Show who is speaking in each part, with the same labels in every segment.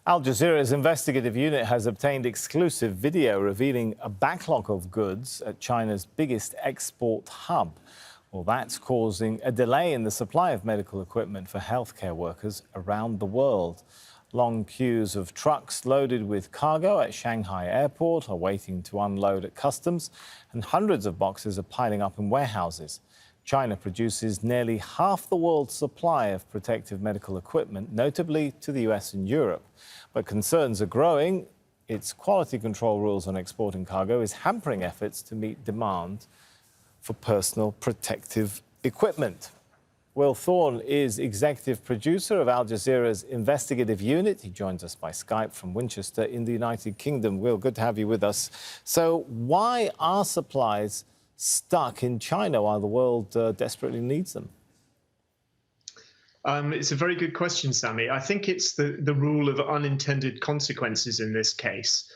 Speaker 1: Al Jazeera's investigative unit has obtained exclusive video revealing a backlog of goods at China's biggest export hub. Well, that's causing a delay in the supply of medical equipment for healthcare workers around the world. Long queues of trucks loaded with cargo at Shanghai airport are waiting to unload at customs, and hundreds of boxes are piling up in warehouses. China produces nearly half the world's supply of protective medical equipment, notably to the US and Europe. But concerns are growing. Its quality control rules on exporting cargo is hampering efforts to meet demand for personal protective equipment. Will Thorne is executive producer of Al Jazeera's investigative unit. He joins us by Skype from Winchester in the United Kingdom. Will, good to have you with us. So why are supplies stuck in China while the world desperately needs them?
Speaker 2: It's a very good question, Sammy. I think it's the rule of unintended consequences in this case.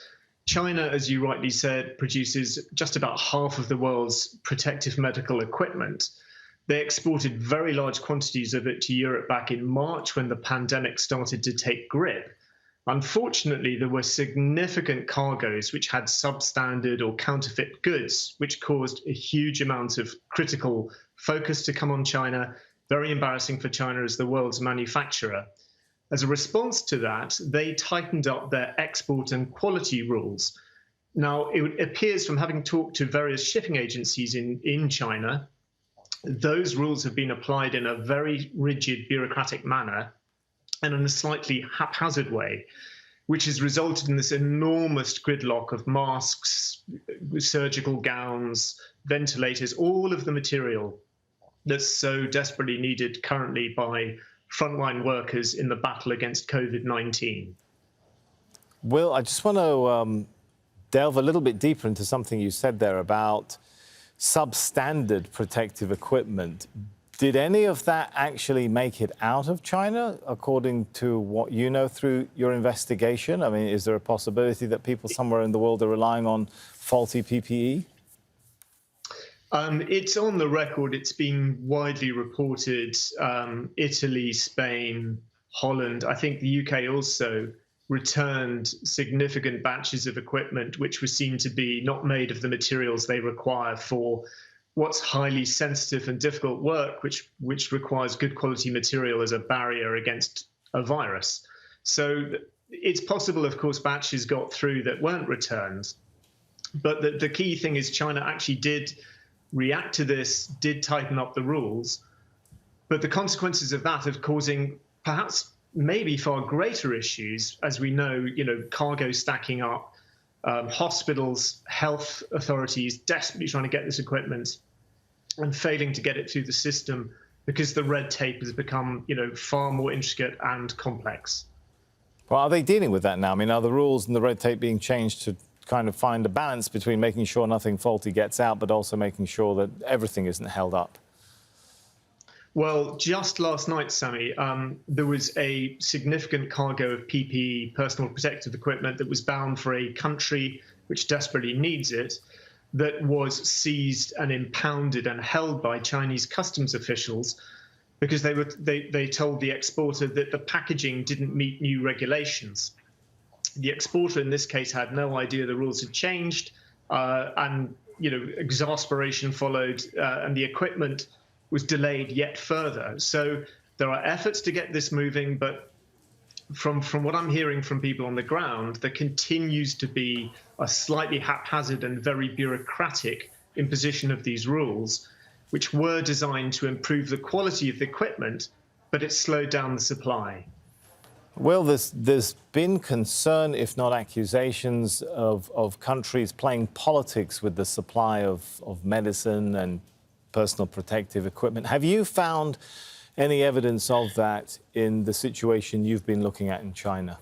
Speaker 2: China, as you rightly said, produces just about half of the world's protective medical equipment. They exported very large quantities of it to Europe back in March when the pandemic started to take grip. Unfortunately, there were significant cargoes which had substandard or counterfeit goods, which caused a huge amount of critical focus to come on China. Very embarrassing for China as the world's manufacturer. As a response to that, they tightened up their export and quality rules. Now, it appears from having talked to various shipping agencies in China, those rules have been applied in a very rigid bureaucratic manner and in a slightly haphazard way, which has resulted in this enormous gridlock of masks, surgical gowns, ventilators, all of the material that's so desperately needed currently by frontline workers in the battle against COVID-19.
Speaker 1: Will, I just want to delve a little bit deeper into something you said there about substandard protective equipment. Did any of that actually make it out of China, according to what you know through your investigation? I mean, is there a possibility that people somewhere in the world are relying on faulty PPE?
Speaker 2: It's on the record. It's been widely reported. Italy, Spain, Holland. I think the UK also returned significant batches of equipment which were seen to be not made of the materials they require for what's highly sensitive and difficult work, which requires good quality material as a barrier against a virus. So it's possible, of course, batches got through that weren't returned. But the key thing is China actually did react to this, did tighten up the rules. But the consequences of that are causing perhaps maybe far greater issues, as we know, cargo stacking up, hospitals, health authorities desperately trying to get this equipment and failing to get it through the system because the red tape has become, far more intricate and complex.
Speaker 1: Well, are they dealing with that now? I mean, are the rules and the red tape being changed to kind of find a balance between making sure nothing faulty gets out, but also making sure that everything isn't held up?
Speaker 2: Well, just last night, Sammy, there was a significant cargo of PPE, personal protective equipment, that was bound for a country which desperately needs it, that was seized and impounded and held by Chinese customs officials because they told the exporter that the packaging didn't meet new regulations. The exporter in this case had no idea the rules had changed, and exasperation followed, and the equipment was delayed yet further. So there are efforts to get this moving, but from what I'm hearing from people on the ground, there continues to be a slightly haphazard and very bureaucratic imposition of these rules, which were designed to improve the quality of the equipment, but it slowed down the supply.
Speaker 1: Well, there's been concern, if not accusations, of countries playing politics with the supply of medicine and personal protective equipment. Have you found any evidence of that in the situation you've been looking at in China?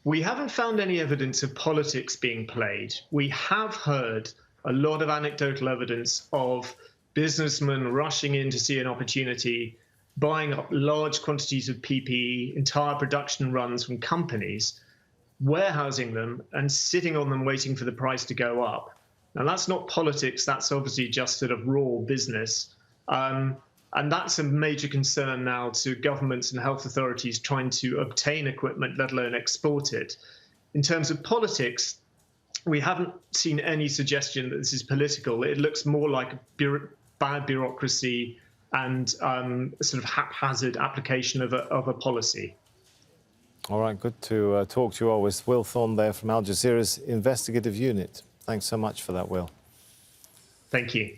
Speaker 2: We haven't found any evidence of politics being played. We have heard a lot of anecdotal evidence of businessmen rushing in to see an opportunity, buying up large quantities of PPE, entire production runs from companies, warehousing them and sitting on them waiting for the price to go up. Now, that's not politics. That's obviously just sort of raw business. And that's a major concern now to governments and health authorities trying to obtain equipment, let alone export it. In terms of politics, we haven't seen any suggestion that this is political. It looks more like bad bureaucracy and sort of haphazard application of a policy.
Speaker 1: All right, good to talk to you always. Will Thorne there from Al Jazeera's Investigative Unit. Thanks so much for that, Will.
Speaker 2: Thank you.